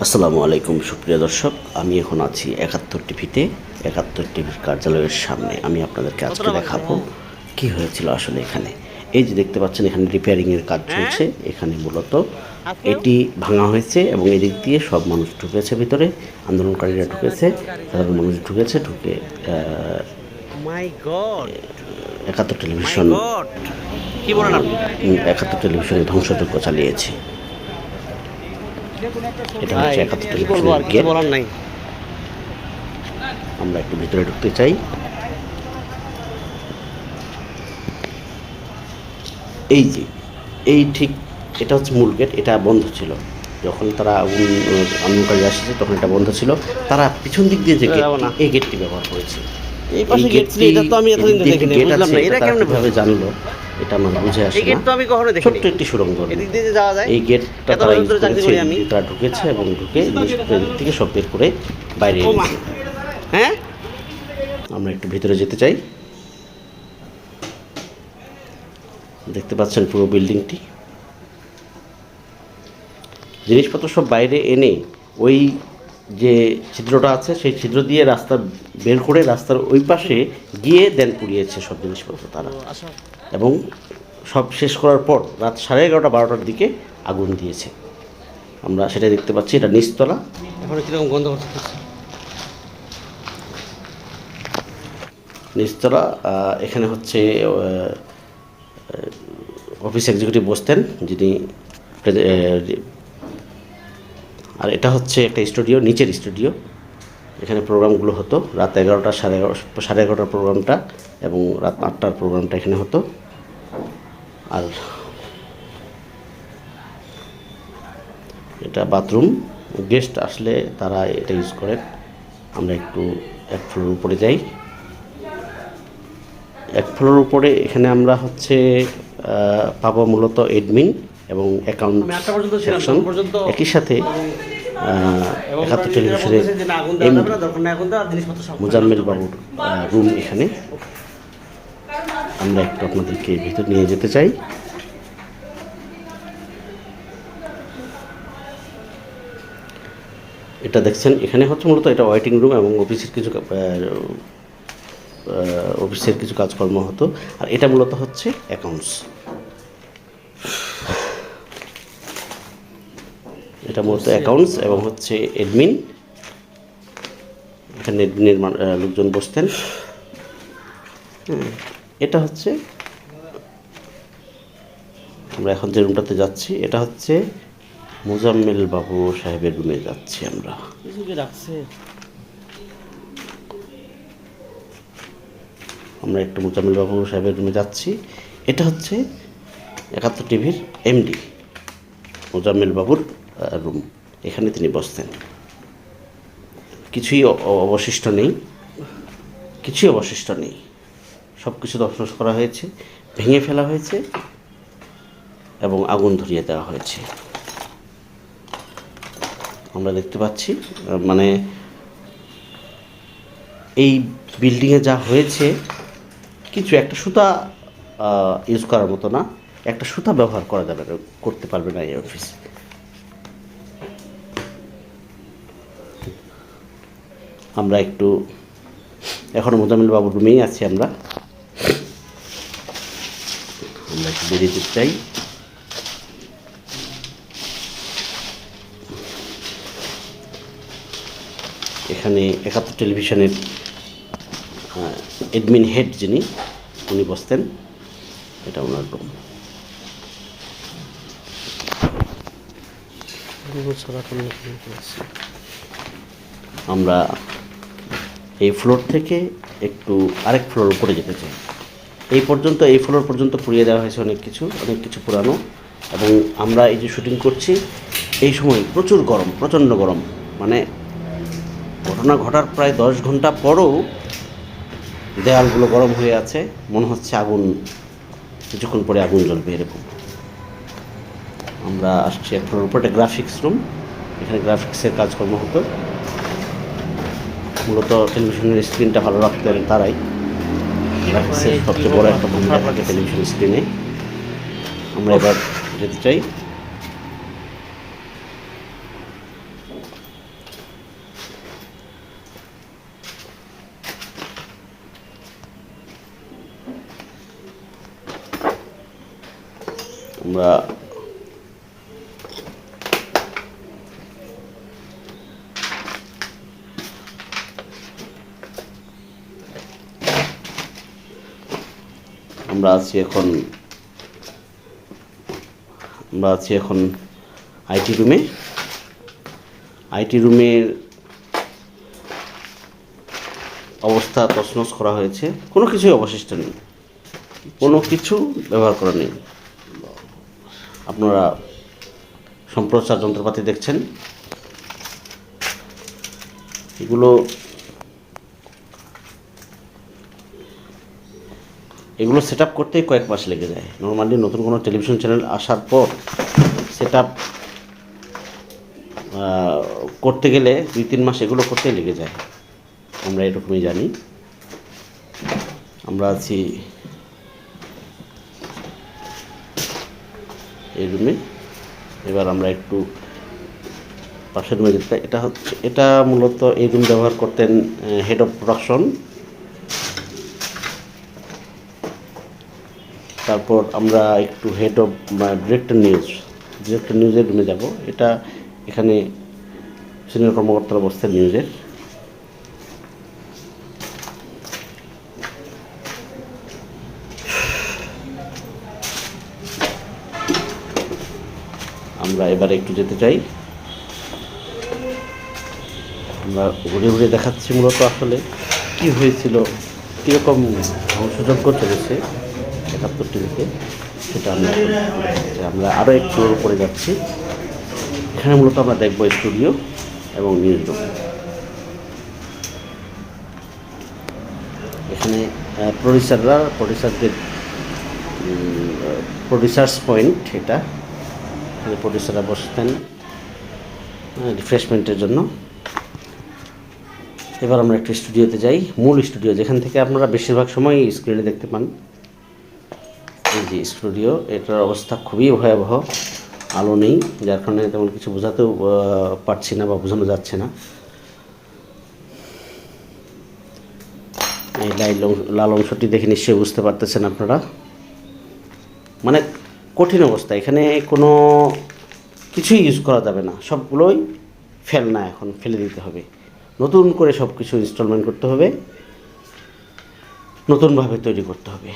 আসসালামু আলাইকুম সুপ্রিয় দর্শক, আমি এখন আছি ৭১ টিভিতে। ৭১ টিভির কার্যালয়ের সামনে আমি আপনাদেরকে আজকে দেখাবো কি হয়েছিল আসলে এখানে। এই যে দেখতে পাচ্ছেন এখানে রিপেয়ারিংয়ের কাজ চলছে। এখানে মূলত এটি ভাঙা হয়েছে এবং এদিক দিয়ে সব মানুষ ঢুকেছে ভিতরে, আন্দোলনকারীরা ঢুকেছে, সাধারণ মানুষ ঢুকেছে, ঢুকে মাই গড ৭১ টেলিভিশন কি বলেন আপনি? ৭১ টেলিভিশনে ধ্বংসযজ্ঞ চালিয়েছে। এটা হচ্ছে ৭১ কি বলবো আর টেলিভিশনের কিছু গেট। বলার নাই। আমরা একটু ভিতরে ঢুকতে চাই। এই যে এই ঠিক এটা হচ্ছে মূল গেট, এটা বন্ধ ছিল যখন তারা আন্দোলনকারী আসছে, তখন এটা বন্ধ ছিল। তারা পিছন দিক দিয়ে যে গেট, এই গেটটি ব্যবহার করেছে। এই পাশে গেট ছিল, এটা তো আমি এতদিন দেখিনি, বুঝলাম না এটা কেমনে কিভাবে জানলো এটা আমার বুঝে আসে এই গেট তো না। আমি কখনো দেখিনি। ছোট্ট একটি সুড়ঙ্গ, এদিক দিয়ে যে যাওয়া যায়, এই গেটটা এত তারা বছর ইউজ ধরে চাকরি করেছে। করি আমি। তারা ঢুকেছে এবং ঢুকে জিনিসপত্রের দিক থেকে সব বের করে বাইরে ও মা, এনেছে। হ্যাঁ আমরা একটু ভিতরে যেতে চাই। দেখতে পাচ্ছেন পুরো বিল্ডিংটি, জিনিসপত্র সব বাইরে এনে ওই যে ছিদ্রটা আছে সেই ছিদ্র দিয়ে রাস্তা বের করে রাস্তার ওই পাশে গিয়ে দেন পুড়িয়েছে সব জিনিসপত্র তারা। এবং সব শেষ করার পর রাত 11:30-12টার দিকে আগুন দিয়েছে। আমরা সেটা দেখতে পাচ্ছি। এটা নিচতলা। এখন কিরকম গন্ধ করতেছে। নিচতলা। এখানে হচ্ছে অফিস এক্সিকিউটিভ বসতেন যিনি, আর এটা হচ্ছে একটা স্টুডিও, নিচের স্টুডিও। এখানে প্রোগ্রামগুলো হতো রাত 11টা, 11:30 প্রোগ্রামটা, এবং রাত 8টার প্রোগ্রামটা এখানে হতো। আর এটা বাথরুম, গেস্ট আসলে তারা এটা ইউজ করেন। আমরা একটু এক ফ্লোর উপরে যাই। এক ফ্লোর উপরে এখানে আমরা হচ্ছে পাবো মূলত এডমিন এবং অ্যাকাউন্ট সেকশন। একই সাথে ৭১ টেলিভিশনের মোজাম্মেল বাবুর রুম এখানে। আমরা একটু আপনাদেরকে ভিতর নিয়ে যেতে চাই। এটা দেখছেন এখানে হচ্ছে মূলত এটা ওয়েটিং রুম এবং অফিসের কিছু কাজকর্ম হতো। আর এটা মূলত হচ্ছে অ্যাকাউন্টস। এটা মূলত অ্যাকাউন্টস এবং হচ্ছে এডমিন। এখানে এডমিনের লোকজন বসতেন। এটা হচ্ছে, আমরা এখন যে রুমটাতে যাচ্ছি এটা হচ্ছে মোজাম্মেল বাবু সাহেবের রুমে যাচ্ছি আমরা। আমরা একটু মোজাম্মেল বাবু সাহেবের রুমে যাচ্ছি। এটা হচ্ছে ৭১ টিভির এমডি মোজাম্মেল বাবুর রুম। এখানে তিনি বসতেন। কিছুই অবশিষ্ট নেই, কিছুই অবশিষ্ট নেই। সব কিছু ধ্বংস করা হয়েছে, ভেঙে ফেলা হয়েছে এবং আগুন ধরিয়ে দেওয়া হয়েছে। আমরা দেখতে পাচ্ছি মানে এই বিল্ডিংয়ে যা হয়েছে, কিছু একটা সুতা ইউজ করার মতো না, একটা সুতা ব্যবহার করা যাবে না, করতে পারবে না এই অফিস। আমরা একটু এখনও মোজাম্মেল বাবুর রুমেই আছি। আমরা একটু বেরিয়ে যেতে চাই। এখানে ৭১ টেলিভিশনের এডমিন হেড যিনি, উনি বসতেন। এটা ওনার রুম। আমরা এই ফ্লোর থেকে একটু আরেক ফ্লোর উপরে যেতে চাই। এই ফ্লোর পর্যন্ত পুড়িয়ে দেওয়া হয়েছে অনেক কিছু পুরানো। এবং আমরা এই যে শুটিং করছি এই সময় প্রচুর গরম, প্রচণ্ড গরম। মানে ঘটনা ঘটার প্রায় 10 ঘন্টা পরও দেয়ালগুলো গরম হয়ে আছে, মনে হচ্ছে আগুন কিছুক্ষণ পরে আগুন জ্বলবে এরকম। আমরা আসছি এক ফ্লোর উপরে, গ্রাফিক্স রুম। এখানে গ্রাফিক্সের কাজকর্ম হতো। মূলত টেলিভিশনের স্ক্রিনটা ভালো রাখতেন তারাই। গ্রাফিক্সের সবচেয়ে বড় একটা ভূমিকা থাকে টেলিভিশন স্ক্রিনে। আমরা এবার যেতে চাই। আমরা আছি এখন আইটি রুমে। আইটি রুমের অবস্থা তছনছ করা হয়েছে, কোনো কিছুই অবশিষ্ট নেই, কোনো কিছু ব্যবহার করা নেই। আপনারা সম্প্রচার যন্ত্রপাতি দেখছেন, এগুলো সেট আপ করতেই কয়েক মাস লেগে যায়। নর্মালি নতুন কোনো টেলিভিশন চ্যানেল আসার পর সেট আপ করতে গেলে 2-3 মাস এগুলো করতেই লেগে যায়, আমরা এরকমই জানি। আমরা আছি এই রুমে। এবার আমরা একটু পাশের রুমে যেতে, এটা মূলত এই রুম ব্যবহার করতেন হেড অফ প্রোডাকশন। তারপর আমরা একটু হেড অফ ডিরেক্টর নিউজের রুমে যাব। এখানে সিনিয়র কর্মকর্তারা বসতেন নিউজের। আমরা এবারে একটু যেতে চাই। আমরা ঘুরে ঘুরে দেখাচ্ছি মূলত আসলে কী হয়েছিল, কীরকম ধ্বংসযজ্ঞ চলেছে 71 টিভিতে, সেটা আমরা আরও একটু উপরে যাচ্ছি। এখানে মূলত আমরা দেখব স্টুডিও এবং নিউজ রুম। এখানে প্রডিউসার্স পয়েন্ট, এটা এখানে প্রডিউসাররা বসতেন রিফ্রেশমেন্টের জন্য। এবার আমরা একটু স্টুডিওতে যাই, মূল স্টুডিও, যেখান থেকে আপনারা বেশিরভাগ সময় স্ক্রিনে দেখতে পান। এই যে স্টুডিও, এটার অবস্থা খুবই ভয়াবহ, আলো নেই, যার কারণে তেমন কিছু বোঝাতেও পারছি না বা বোঝানো যাচ্ছে না। এই লাল অংশটি দেখে নিশ্চয়ই বুঝতে পারতেছেন আপনারা, মানে কঠিন অবস্থা। এখানে কোনো কিছুই ইউজ করা যাবে না, সবগুলোই ফেলনা, এখন ফেলে দিতে হবে, নতুন করে সব কিছু ইনস্টলমেন্ট করতে হবে, নতুনভাবে তৈরি করতে হবে।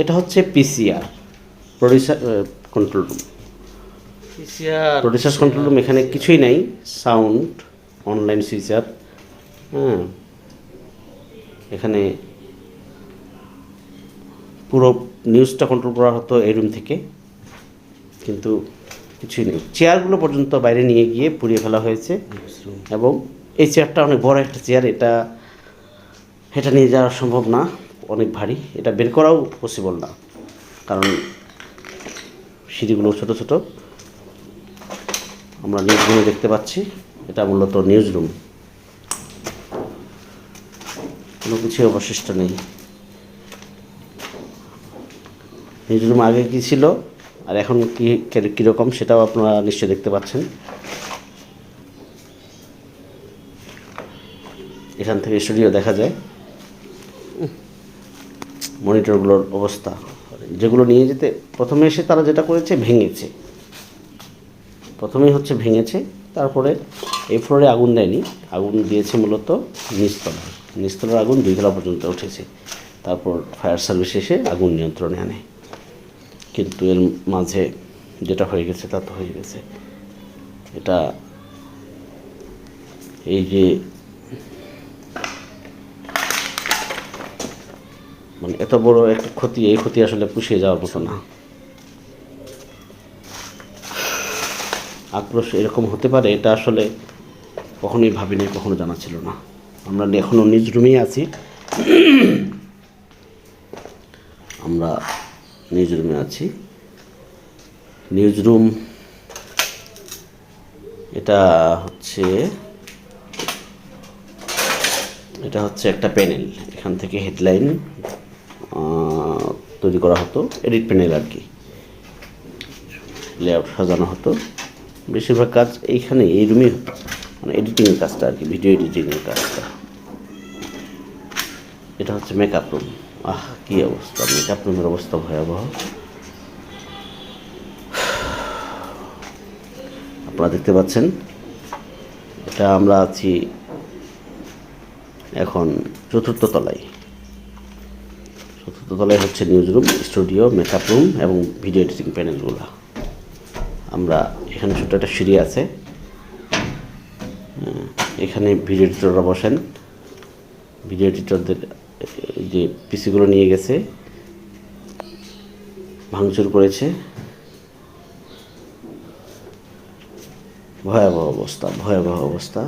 এটা হচ্ছে PCR, producer control room. Producers control room, এখানে কিছুই নাই, সাউন্ড, অনলাইন সুইচার, এখানে পুরো নিউজটা কন্ট্রোল করা হতো এই রুম থেকে, কিন্তু কিছুই নেই। চেয়ারগুলো পর্যন্ত বাইরে নিয়ে গিয়ে পুড়িয়ে ফেলা হয়েছে, এবং এই চেয়ারটা অনেক বড় একটা চেয়ার, এটা নিয়ে যাওয়া সম্ভব না, অনেক ভারী, এটা বের করাও পসিবল না, কারণ সিঁড়িগুলো ছোট ছোট। আমরা নিউজ রুমে দেখতে পাচ্ছি, এটা মূলত নিউজ রুম, কোনো কিছুই অবশিষ্ট নেই। নিউজ রুম আগে কী ছিল আর এখন কীরকম সেটাও আপনারা নিশ্চয়ই দেখতে পাচ্ছেন। এখান থেকে স্টুডিও দেখা যায়, মনিটরগুলোর অবস্থা, যেগুলো নিয়ে যেতে প্রথমে এসে তারা যেটা করেছে ভেঙেছে, ভেঙেছে, তারপরে এই ফ্লোরে আগুন দেয়নি, আগুন দিয়েছে মূলত নিচতলার আগুন 2 তলা পর্যন্ত উঠেছে, তারপর ফায়ার সার্ভিস এসে আগুন নিয়ন্ত্রণে আনে। কিন্তু এর মাঝে যেটা হয়ে গেছে তা তো হয়ে গেছে। এটা এই যে মানে এত বড় একটা ক্ষতি, এই ক্ষতি আসলে পুষিয়ে যাওয়ার মতো না। আক্রোশ এরকম হতে পারে এটা আসলে কখনোই ভাবিনি, কখনো জানা ছিল না। আমরা এখনও নিউজ রুমেই আছি, আমরা নিউজ রুমে আছি। নিউজ রুম এটা হচ্ছে একটা প্যানেল, এখান থেকে হেডলাইন তৈরি করা হতো, এডিট প্যানেল আর কি, লেআউট সাজানো হতো, বেশিরভাগ কাজ এইখানে এই রুমেই হতো, মানে এডিটিংয়ের কাজটা আর কি, ভিডিও এডিটিংয়ের কাজটা। এটা হচ্ছে মেকআপ রুম। কী অবস্থা, মেকআপ রুমের অবস্থা ভয়াবহ। আপনারা দেখতে পাচ্ছেন, এটা আমরা আছি এখন চতুর্থ তলায়। চতুর্থ তলায় হচ্ছে news room, studio, makeup room এবং ভিডিও এডিটিং প্যানেলগুলো। আমরা এখানে ছোট্ট একটা সিঁড়ি আছে, এখানে ভিডিও এডিটররা বসেন। ভিডিও এডিটরদের যে পিসিগুলো নিয়ে গেছে, ভাঙচুর করেছে। ভয়াবহ অবস্থা, ভয়াবহ অবস্থা।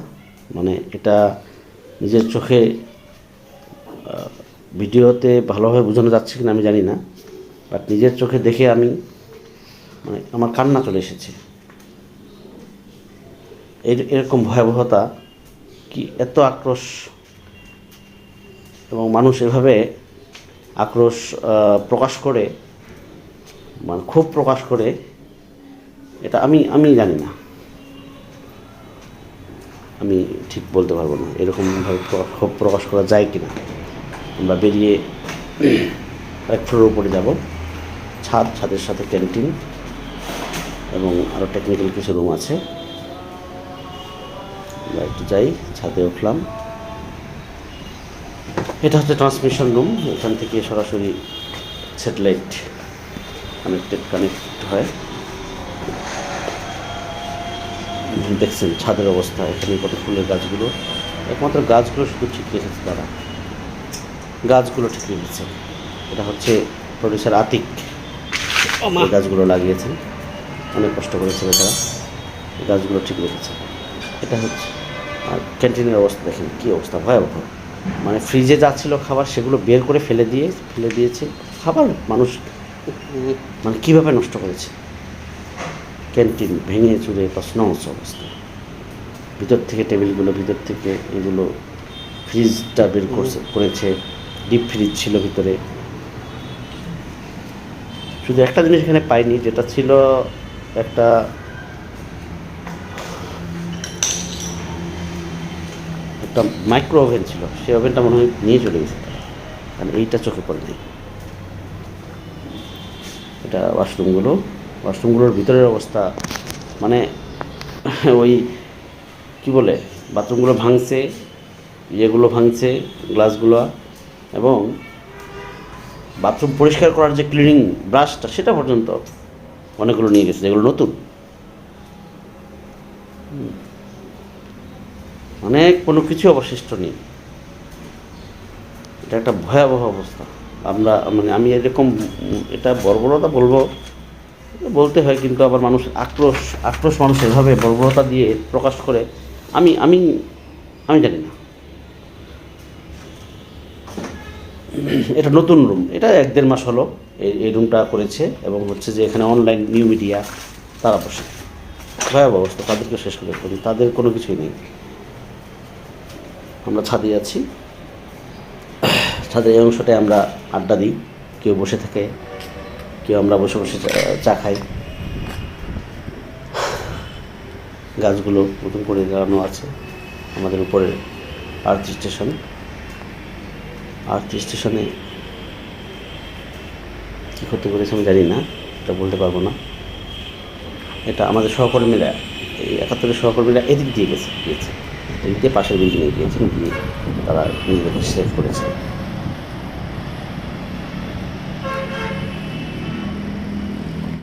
মানে এটা নিজের চোখে ভিডিওতে ভালোভাবে বোঝানো যাচ্ছে কিনা আমি জানি না, বাট নিজের চোখে দেখে আমি মানে আমার কান্না চলে এসেছে। এরকম ভয়াবহতা কি, এত আক্রোশ এবং মানুষ এভাবে আক্রোশ প্রকাশ করে, মানে ক্ষোভ প্রকাশ করে, এটা আমি জানি না, আমি ঠিক বলতে পারবো না এরকমভাবে ক্ষোভ প্রকাশ করা যায় কি না। আমরা বেরিয়ে এক ফ্লোরের উপরে যাব, ছাদের সাথে ক্যান্টিন এবং আরও টেকনিক্যাল কিছু রুম আছে। আমরা একটু যাই, ছাদে উঠলাম। এটা হচ্ছে ট্রান্সমিশন রুম, এখান থেকে সরাসরি স্যাটেলাইট কানেক্ট হয়। দেখছেন ছাদের অবস্থা, এখানে কত ফুলের গাছগুলো, একমাত্র গাছগুলো শুধু ঠিক রেখেছে তারা, গাছগুলো ঠিক রেখেছে। এটা হচ্ছে প্রডিউসার আতিক, এই গাছগুলো লাগিয়েছেন, অনেক কষ্ট করেছে তারা, এই গাছগুলো ঠিক রেখেছে। এটা হচ্ছে, আর ক্যান্টিনের অবস্থা দেখেন কী অবস্থা, ভয়াবহ। মানে ফ্রিজে যা ছিল খাবার সেগুলো বের করে ফেলে দিয়েছে খাবার। মানুষ মানে কীভাবে নষ্ট করেছে, ক্যান্টিন ভেঙে চুরে তছনছ অবস্থা। ভিতর থেকে টেবিলগুলো, ভিতর থেকে এগুলো, ফ্রিজটা বের করেছে, ডিপ ফ্রিজ ছিল ভিতরে। শুধু একটা জিনিস এখানে পাইনি, যেটা ছিল একটা মাইক্রো ওভেন ছিল, সেই ওভেনটা মনে হয় নিয়ে চলে গেছে, কারণ এইটা চোখে পড়ে নেই। এটা ওয়াশরুমগুলোর ভিতরের অবস্থা, মানে ওই কি বলে, বাথরুমগুলো ভাঙছে, ইয়েগুলো ভাঙছে, গ্লাসগুলো, এবং বাথরুম পরিষ্কার করার যে ক্লিনিং ব্রাশটা সেটা পর্যন্ত অনেকগুলো নিয়ে গেছে, যেগুলো নতুন। অনেক কোনো কিছু অবশিষ্ট নেই। এটা একটা ভয়াবহ অবস্থা। আমি এরকম, এটা বর্বরতা বলতে হয়, কিন্তু আবার মানুষ আক্রোশ মানুষ এভাবে বর্বরতা দিয়ে প্রকাশ করে, আমি আমি আমি জানি না। এটা নতুন রুম, এটা 1-1.5 মাস হলো এই রুমটা করেছে, এবং হচ্ছে যে এখানে অনলাইন নিউ মিডিয়া তারা বসে। ভয়াবহ অবস্থা, তাদেরকে শেষ করে করি, তাদের কোনো কিছুই নেই। আমরা ছাদে আছি, ছাদের এই অংশটায় আমরা আড্ডা দিই, কেউ বসে থাকে, কেউ আমরা বসে বসে চা খাই। গাছগুলো নতুন করে লাগানো আছে। আমাদের উপরে আর্থ স্টেশনে কী ক্ষতি করেছে আমি জানি না, এটা বলতে পারবো না। এটা আমাদের সহকর্মীরা, এই 71-এর সহকর্মীরা এদিক দিয়ে গিয়েছে, এদিক দিয়ে পাশের বিল্ডিংয়ে গিয়েছেন, গিয়ে তারা নিজেদেরকে সেভ করেছে।